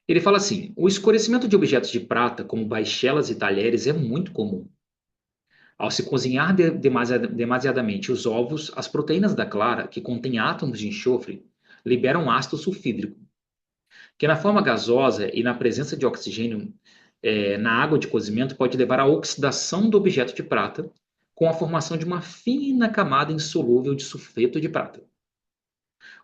Ele fala assim: o escurecimento de objetos de prata, como baixelas e talheres, é muito comum. Ao se cozinhar demasiadamente os ovos, as proteínas da clara, que contêm átomos de enxofre, liberam ácido sulfídrico, que na forma gasosa e na presença de oxigênio na água de cozimento pode levar à oxidação do objeto de prata, com a formação de uma fina camada insolúvel de sulfeto de prata.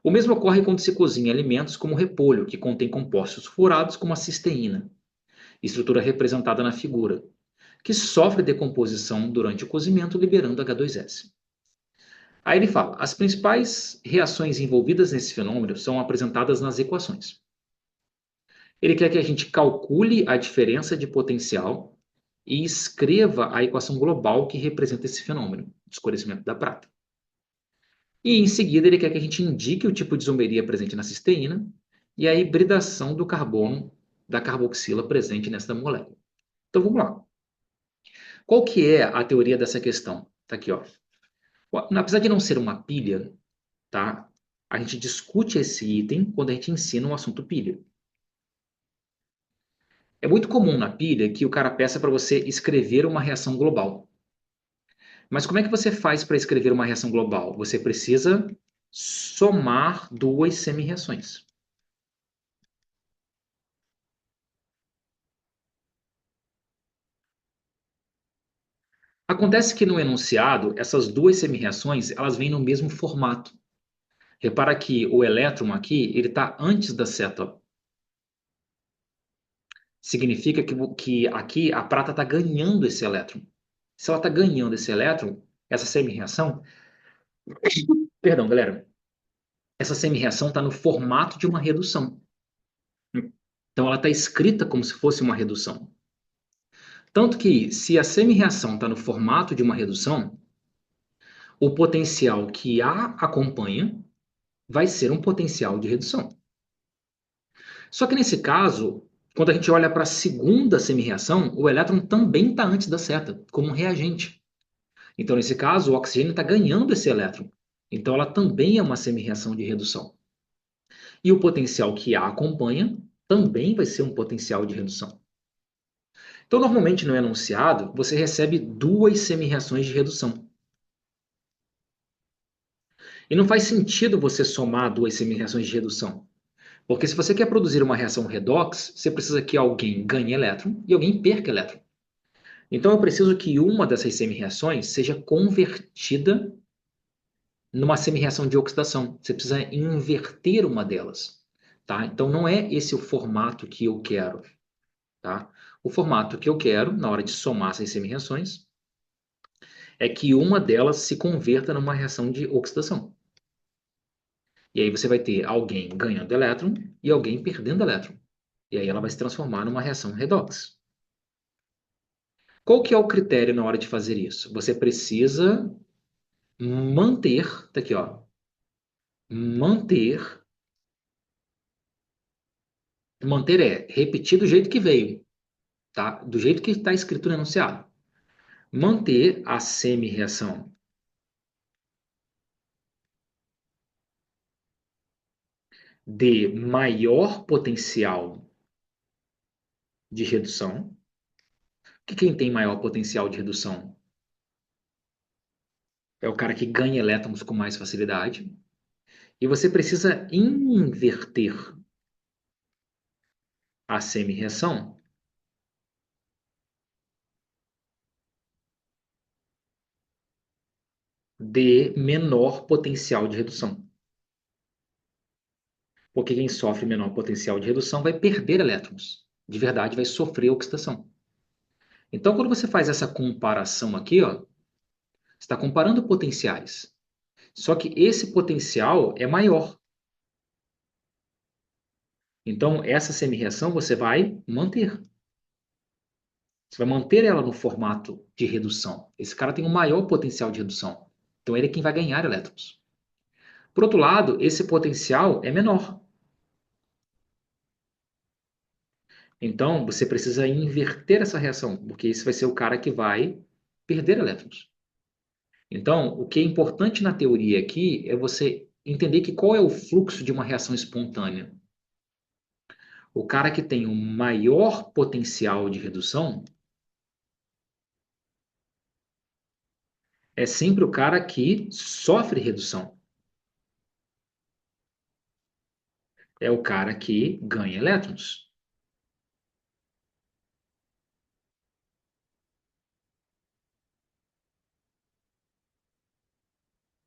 O mesmo ocorre quando se cozinha alimentos como o repolho, que contém compostos furados como a cisteína, estrutura representada na figura, que sofre decomposição durante o cozimento, liberando H2S. Aí ele fala: as principais reações envolvidas nesse fenômeno são apresentadas nas equações. Ele quer que a gente calcule a diferença de potencial e escreva a equação global que representa esse fenômeno, de escurecimento da prata. E em seguida ele quer que a gente indique o tipo de isomeria presente na cisteína e a hibridação do carbono da carboxila presente nesta molécula. Então vamos lá. Qual que é a teoria dessa questão? Tá aqui, ó. Apesar de não ser uma pilha, tá? A gente discute esse item quando a gente ensina o assunto pilha. É muito comum na pilha que o cara peça para você escrever uma reação global. Mas como é que você faz para escrever uma reação global? Você precisa somar duas semi-reações. Acontece que no enunciado, essas duas semi-reações, elas vêm no mesmo formato. Repara que o elétron aqui, ele está antes da seta, ó. Significa que aqui a prata está ganhando esse elétron. Se ela está ganhando esse elétron, essa semi-reação, perdão, galera, essa semi-reação está no formato de uma redução. Então ela está escrita como se fosse uma redução. Tanto que, se a semi-reação está no formato de uma redução, o potencial que a acompanha vai ser um potencial de redução. Só que nesse caso, quando a gente olha para a segunda semi-reação, o elétron também está antes da seta, como um reagente. Então, nesse caso, o oxigênio está ganhando esse elétron. Então, ela também é uma semi-reação de redução. E o potencial que a acompanha também vai ser um potencial de redução. Então, normalmente no enunciado, você recebe duas semi-reações de redução. E não faz sentido você somar duas semi-reações de redução. Porque se você quer produzir uma reação redox, você precisa que alguém ganhe elétron e alguém perca elétron. Então eu preciso que uma dessas semi-reações seja convertida numa semi-reação de oxidação. Você precisa inverter uma delas. Tá? Então não é esse o formato que eu quero. Tá? O formato que eu quero, na hora de somar essas semi-reações, é que uma delas se converta numa reação de oxidação. E aí você vai ter alguém ganhando elétron e alguém perdendo elétron. E aí ela vai se transformar numa reação redox. Qual que é o critério na hora de fazer isso? Você precisa manter, tá aqui, ó, manter, manter é repetir do jeito que veio, tá? Do jeito que está escrito no enunciado. Manter a semi-reação de maior potencial de redução. Que quem tem maior potencial de redução é o cara que ganha elétrons com mais facilidade. E você precisa inverter a semi-reação de menor potencial de redução. Porque quem sofre menor potencial de redução vai perder elétrons. De verdade, vai sofrer oxidação. Então, quando você faz essa comparação aqui, ó, você está comparando potenciais. Só que esse potencial é maior. Então, essa semi-reação você vai manter. Você vai manter ela no formato de redução. Esse cara tem um maior potencial de redução. Então, ele é quem vai ganhar elétrons. Por outro lado, esse potencial é menor. Então, você precisa inverter essa reação, porque esse vai ser o cara que vai perder elétrons. Então, o que é importante na teoria aqui é você entender que qual é o fluxo de uma reação espontânea. O cara que tem o maior potencial de redução é sempre o cara que sofre redução. É o cara que ganha elétrons.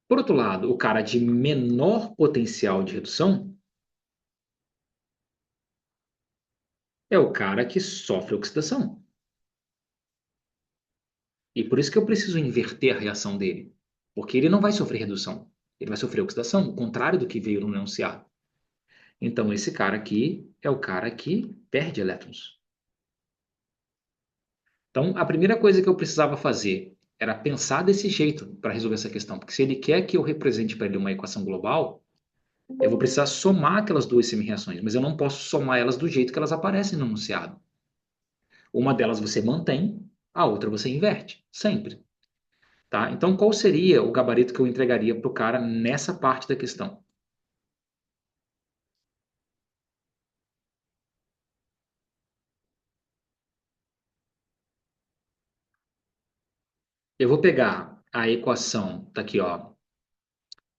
Por outro lado, o cara de menor potencial de redução é o cara que sofre oxidação. E por isso que eu preciso inverter a reação dele. Porque ele não vai sofrer redução. Ele vai sofrer oxidação, o contrário do que veio no enunciado. Então, esse cara aqui é o cara que perde elétrons. Então, a primeira coisa que eu precisava fazer era pensar desse jeito para resolver essa questão. Porque se ele quer que eu represente para ele uma equação global, eu vou precisar somar aquelas duas semi-reações, mas eu não posso somar elas do jeito que elas aparecem no enunciado. Uma delas você mantém, a outra você inverte, sempre. Tá? Então, qual seria o gabarito que eu entregaria para o cara nessa parte da questão? Eu vou pegar a equação, tá aqui, ó,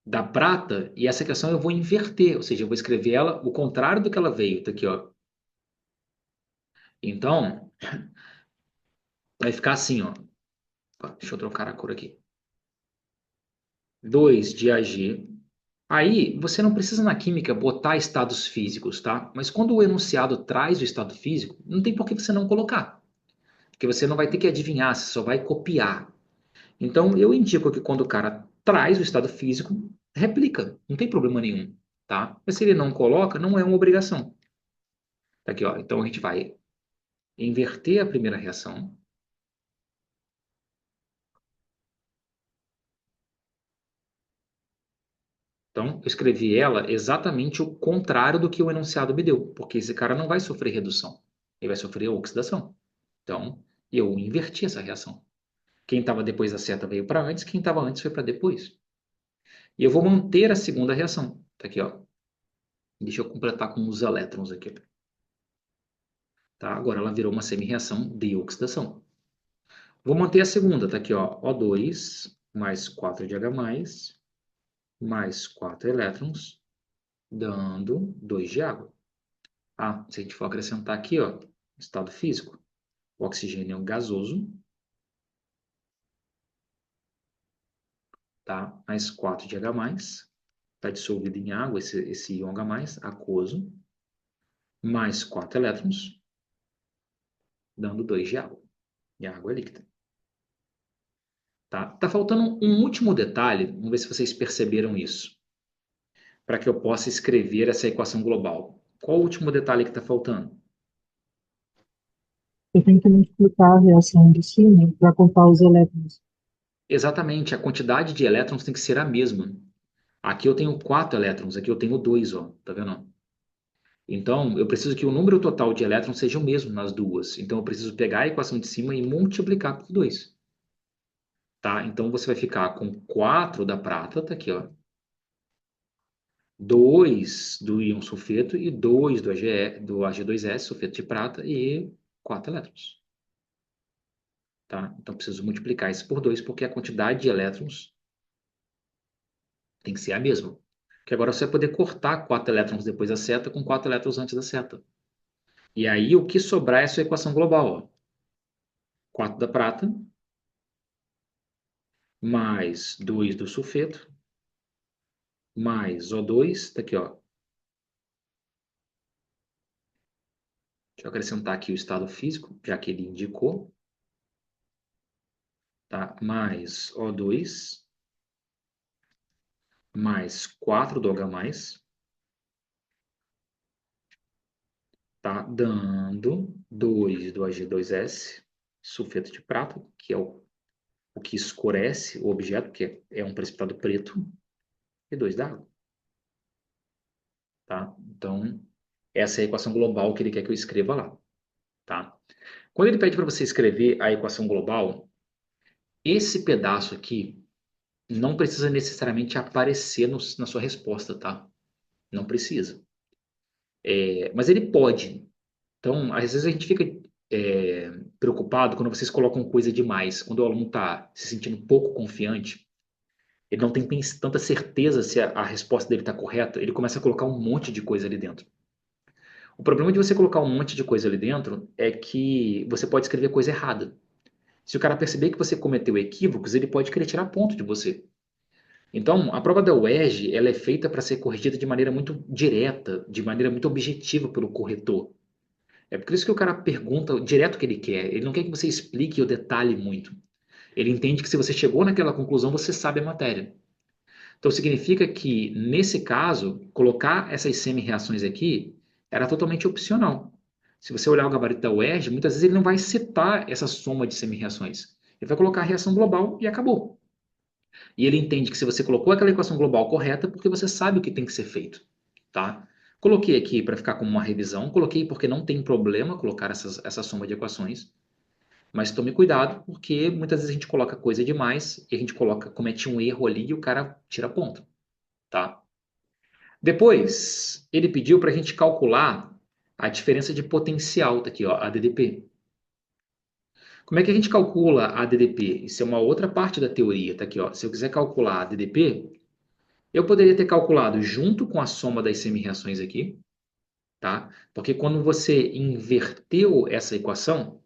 da prata, e essa equação eu vou inverter, ou seja, eu vou escrever ela o contrário do que ela veio, tá aqui, ó. Então, vai ficar assim, ó. Deixa eu trocar a cor aqui. 2 de Ag. Aí, você não precisa na química botar estados físicos, tá? Mas quando o enunciado traz o estado físico, não tem por que você não colocar. Porque você não vai ter que adivinhar, você só vai copiar. Então, eu indico que quando o cara traz o estado físico, replica, não tem problema nenhum, tá? Mas se ele não coloca, não é uma obrigação. Tá aqui, ó. Então, a gente vai inverter a primeira reação. Então, eu escrevi ela exatamente o contrário do que o enunciado me deu, porque esse cara não vai sofrer redução, ele vai sofrer oxidação. Então, eu inverti essa reação. Quem estava depois da seta veio para antes, quem estava antes foi para depois. E eu vou manter a segunda reação. Tá aqui, ó. Deixa eu completar com os elétrons aqui. Tá? Agora ela virou uma semi-reação de oxidação. Vou manter a segunda, tá aqui, ó. O2 mais 4 de H+, mais 4 elétrons, dando 2 de água. Ah, se a gente for acrescentar aqui, ó, estado físico, o oxigênio é um gasoso, tá? Mais 4 de H+, está dissolvido em água, esse íon H+, aquoso, mais 4 elétrons, dando 2 de água. E a água é líquida. Tá? Tá faltando um último detalhe, vamos ver se vocês perceberam isso, para que eu possa escrever essa equação global. Qual o último detalhe que está faltando? Eu tenho que multiplicar a reação de cima para contar os elétrons. Exatamente, a quantidade de elétrons tem que ser a mesma. Aqui eu tenho 4 elétrons, aqui eu tenho 2, ó, tá vendo? Então, eu preciso que o número total de elétrons seja o mesmo nas duas. Então, eu preciso pegar a equação de cima e multiplicar por 2. Tá? Então, você vai ficar com 4 da prata, tá aqui, ó. 2 do íon sulfeto e 2 do Ag2S, sulfeto de prata, e 4 elétrons. Tá? Então, preciso multiplicar isso por 2, porque a quantidade de elétrons tem que ser a mesma. Que agora você vai poder cortar 4 elétrons depois da seta com 4 elétrons antes da seta. E aí, o que sobrar é a sua equação global, ó. 4 da prata, mais 2 do sulfeto, mais O2, tá aqui, ó. Deixa eu acrescentar aqui o estado físico, já que ele indicou, tá? Mais O2, mais 4 do H+, tá? Dando 2 do Ag2S, sulfeto de prata, que é o que escurece o objeto, que é um precipitado preto, e 2 da água, tá? Então, essa é a equação global que ele quer que eu escreva lá, tá? Quando ele pede para você escrever a equação global, esse pedaço aqui não precisa necessariamente aparecer na sua resposta, tá? Não precisa. Mas ele pode. Então, às vezes a gente fica preocupado quando vocês colocam coisa demais. Quando o aluno está se sentindo pouco confiante, ele não tem tanta certeza se a resposta dele está correta, ele começa a colocar um monte de coisa ali dentro. O problema de você colocar um monte de coisa ali dentro é que você pode escrever coisa errada. Se o cara perceber que você cometeu equívocos, ele pode querer tirar ponto de você. Então, a prova da UERJ, ela é feita para ser corrigida de maneira muito direta, de maneira muito objetiva pelo corretor. É por isso que o cara pergunta direto o que ele quer. Ele não quer que você explique ou detalhe muito. Ele entende que se você chegou naquela conclusão, você sabe a matéria. Então, significa que, nesse caso, colocar essas semi-reações aqui era totalmente opcional. Se você olhar o gabarito da UERJ, muitas vezes ele não vai citar essa soma de semi-reações. Ele vai colocar a reação global e acabou. E ele entende que se você colocou aquela equação global correta, porque você sabe o que tem que ser feito, tá? Coloquei aqui para ficar como uma revisão, coloquei porque não tem problema colocar essa soma de equações, mas tome cuidado, porque muitas vezes a gente coloca coisa demais e a gente comete um erro ali e o cara tira ponto, tá? Depois, ele pediu para a gente calcular a diferença de potencial, tá aqui, ó, a DDP. Como é que a gente calcula a DDP? Isso é uma outra parte da teoria, tá aqui, ó. Se eu quiser calcular a DDP, eu poderia ter calculado junto com a soma das semi-reações aqui, tá? Porque quando você inverteu essa equação,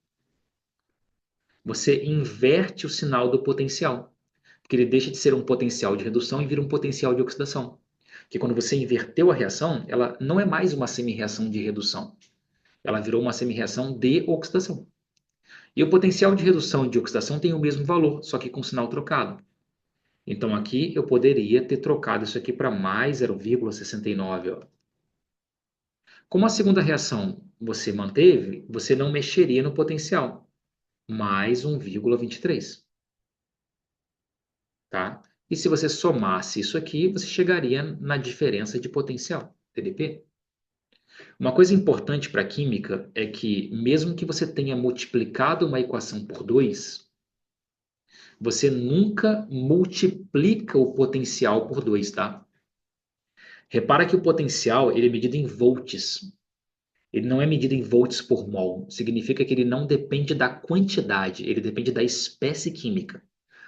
você inverte o sinal do potencial. Porque ele deixa de ser um potencial de redução e vira um potencial de oxidação. Que quando você inverteu a reação, ela não é mais uma semi-reação de redução. Ela virou uma semi-reação de oxidação. E o potencial de redução e de oxidação tem o mesmo valor, só que com sinal trocado. Então aqui eu poderia ter trocado isso aqui para mais 0,69, ó. Como a segunda reação você manteve, você não mexeria no potencial. Mais 1,23. Tá? E se você somasse isso aqui, você chegaria na diferença de potencial, TDP. Uma coisa importante para a química é que, mesmo que você tenha multiplicado uma equação por 2, você nunca multiplica o potencial por 2, tá? Repara que o potencial ele é medido em volts. Ele não é medido em volts por mol. Significa que ele não depende da quantidade, ele depende da espécie química.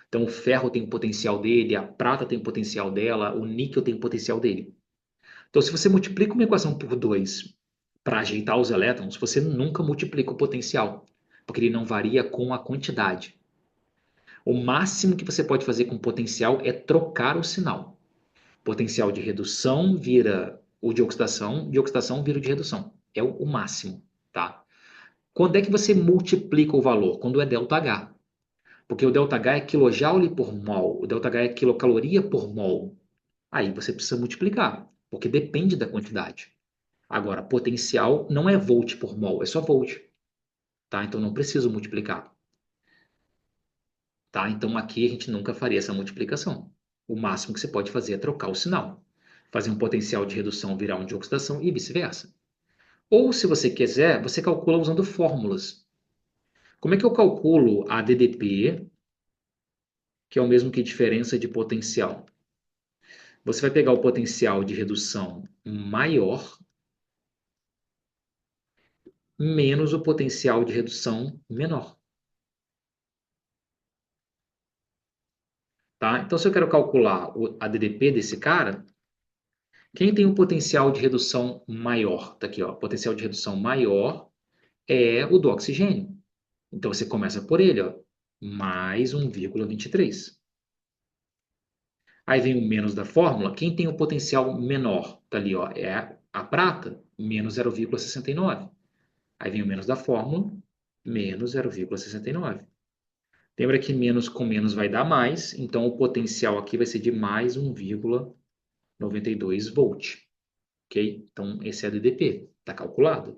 Então, o ferro tem o potencial dele, a prata tem o potencial dela, o níquel tem o potencial dele. Então, se você multiplica uma equação por 2 para ajeitar os elétrons, você nunca multiplica o potencial, porque ele não varia com a quantidade. O máximo que você pode fazer com o potencial é trocar o sinal. Potencial de redução vira o de oxidação vira o de redução. É o máximo, tá? Quando é que você multiplica o valor? Quando é ΔH. Porque o ΔH é quilojoule por mol, o ΔH é quilocaloria por mol. Aí você precisa multiplicar, porque depende da quantidade. Agora, potencial não é volt por mol, é só volt, tá? Então não preciso multiplicar, tá? Então aqui a gente nunca faria essa multiplicação. O máximo que você pode fazer é trocar o sinal. Fazer um potencial de redução virar um de oxidação e vice-versa. Ou, se você quiser, você calcula usando fórmulas. Como é que eu calculo a DDP, que é o mesmo que diferença de potencial? Você vai pegar o potencial de redução maior menos o potencial de redução menor. Tá? Então, se eu quero calcular a DDP desse cara, quem tem um potencial de redução maior? Tá aqui, ó. Potencial de redução maior é o do oxigênio. Então, você começa por ele, ó, mais 1,23. Aí vem o menos da fórmula. Quem tem o potencial menor? Tá ali, ó, é a prata, menos 0,69. Aí vem o menos da fórmula, menos 0,69. Lembra que menos com menos vai dar mais, então o potencial aqui vai ser de mais 1,92 volt. Ok? Então, esse é a DDP, está calculado.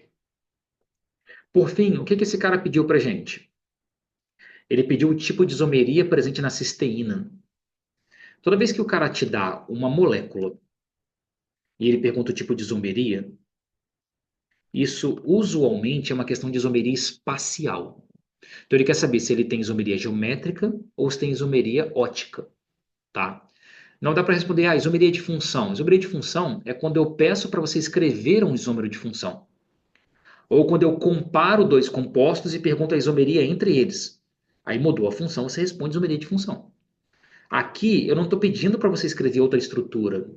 Por fim, o que esse cara pediu para gente? Ele pediu o tipo de isomeria presente na cisteína. Toda vez que o cara te dá uma molécula e ele pergunta o tipo de isomeria, isso usualmente é uma questão de isomeria espacial. Então ele quer saber se ele tem isomeria geométrica ou se tem isomeria ótica, tá? Não dá para responder, isomeria de função. Isomeria de função é quando eu peço para você escrever um isômero de função. Ou quando eu comparo dois compostos e pergunto a isomeria entre eles. Aí mudou a função, você responde isomeria de função. Aqui, eu não estou pedindo para você escrever outra estrutura.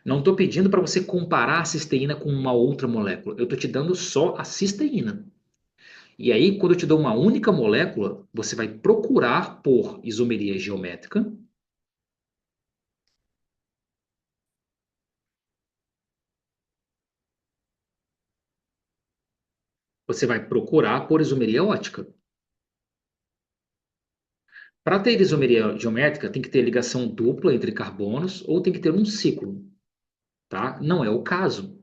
Não estou pedindo para você comparar a cisteína com uma outra molécula. Eu estou te dando só a cisteína. E aí, quando eu te dou uma única molécula, você vai procurar por isomeria geométrica. Você vai procurar por isomeria ótica. Para ter isomeria geométrica, tem que ter ligação dupla entre carbonos ou tem que ter um ciclo, tá? Não é o caso.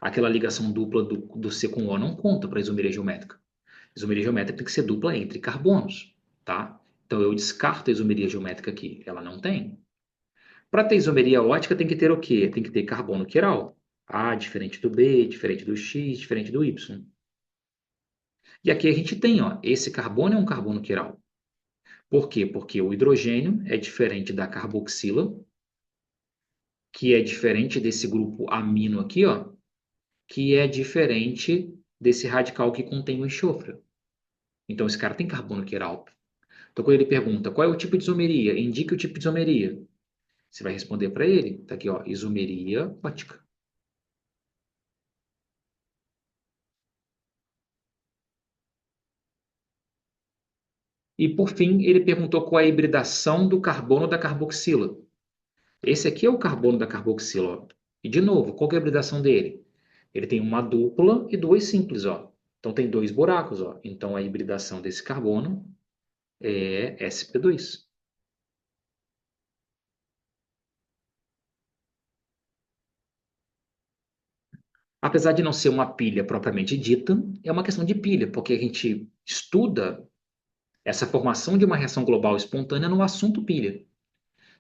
Aquela ligação dupla do C com O não conta para isomeria geométrica. Isomeria geométrica tem que ser dupla entre carbonos, tá? Então eu descarto a isomeria geométrica aqui. Ela não tem. Para ter isomeria ótica, tem que ter o quê? Tem que ter carbono quiral. A diferente do B, diferente do X, diferente do Y. E aqui a gente tem, ó, esse carbono é um carbono quiral. Por quê? Porque o hidrogênio é diferente da carboxila, que é diferente desse grupo amino aqui, ó, que é diferente desse radical que contém o enxofre. Então esse cara tem carbono quiral. Então quando ele pergunta qual é o tipo de isomeria, indique o tipo de isomeria. Você vai responder para ele, tá aqui, ó, isomeria ótica. E por fim, ele perguntou qual é a hibridação do carbono da carboxila. Esse aqui é o carbono da carboxila, ó. E de novo, qual que é a hibridação dele? Ele tem uma dupla e duas simples, ó. Então tem dois buracos, ó. Então a hibridação desse carbono é sp2. Apesar de não ser uma pilha propriamente dita, é uma questão de pilha, porque a gente estuda essa formação de uma reação global espontânea no assunto pilha.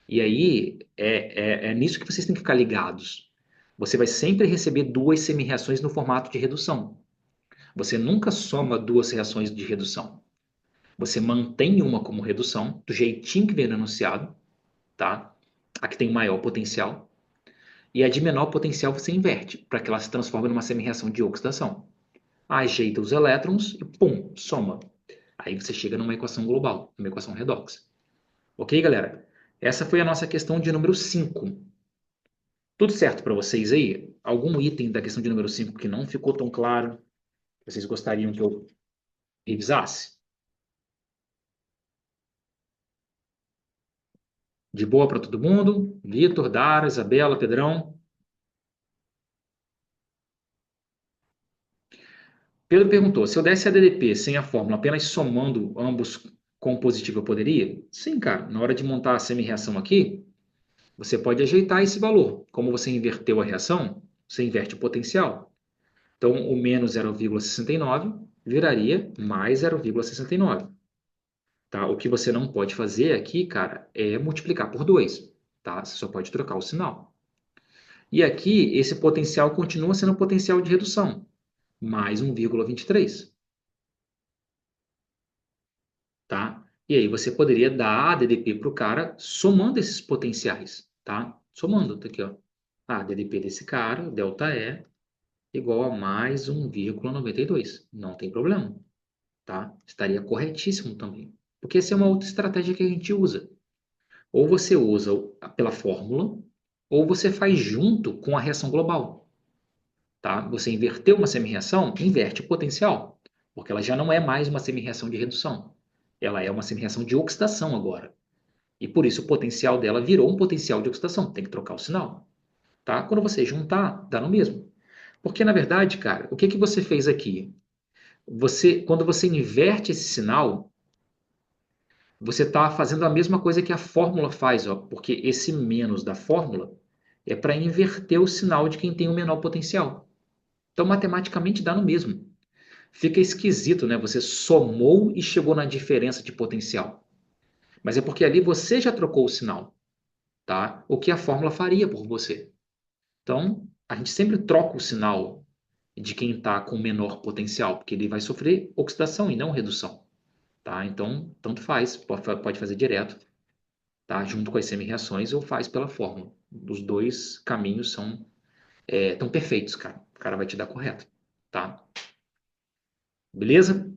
E aí é nisso que vocês têm que ficar ligados. Você vai sempre receber duas semi-reações no formato de redução. Você nunca soma duas reações de redução. Você mantém uma como redução, do jeitinho que vem no enunciado, tá? A que tem maior potencial. E a de menor potencial você inverte, para que ela se transforme numa semi-reação de oxidação. Ajeita os elétrons e pum, soma. Aí você chega numa equação global, numa equação redox. Ok, galera? Essa foi a nossa questão de número 5. Tudo certo para vocês aí? Algum item da questão de número 5 que não ficou tão claro? Vocês gostariam que eu revisasse? De boa para todo mundo? Vitor, Dara, Isabela, Pedrão? Pedro perguntou: se eu desse a DDP sem a fórmula, apenas somando ambos com positivo, eu poderia? Sim, cara. Na hora de montar a semi-reação aqui, você pode ajeitar esse valor. Como você inverteu a reação, você inverte o potencial. Então, o menos 0,69 viraria mais 0,69. Tá? O que você não pode fazer aqui, cara, é multiplicar por 2. Tá? Você só pode trocar o sinal. E aqui, esse potencial continua sendo potencial de redução, mais 1,23. Tá? E aí você poderia dar a DDP para o cara somando esses potenciais. Tá? Somando, tá aqui, ó. A DDP desse cara, delta E, igual a mais 1,92. Não tem problema. Tá? Estaria corretíssimo também. Porque essa é uma outra estratégia que a gente usa. Ou você usa pela fórmula, ou você faz junto com a reação global. Tá? Você inverteu uma semi-reação, inverte o potencial, porque ela já não é mais uma semi-reação de redução. Ela é uma semi-reação de oxidação agora. E por isso o potencial dela virou um potencial de oxidação. Tem que trocar o sinal. Tá? Quando você juntar, dá no mesmo. Porque, na verdade, cara, o que que você fez aqui? Quando você inverte esse sinal, você está fazendo a mesma coisa que a fórmula faz, ó, porque esse menos da fórmula é para inverter o sinal de quem tem o menor potencial. Então, matematicamente, dá no mesmo. Fica esquisito, né? Você somou e chegou na diferença de potencial. Mas é porque ali você já trocou o sinal, tá? O que a fórmula faria por você. Então, a gente sempre troca o sinal de quem está com menor potencial, porque ele vai sofrer oxidação e não redução, tá? Então, tanto faz, pode fazer direto. tá? Junto com as semi-reações ou faz pela fórmula. Os dois caminhos são tão perfeitos, cara. O cara vai te dar correto, tá? Beleza?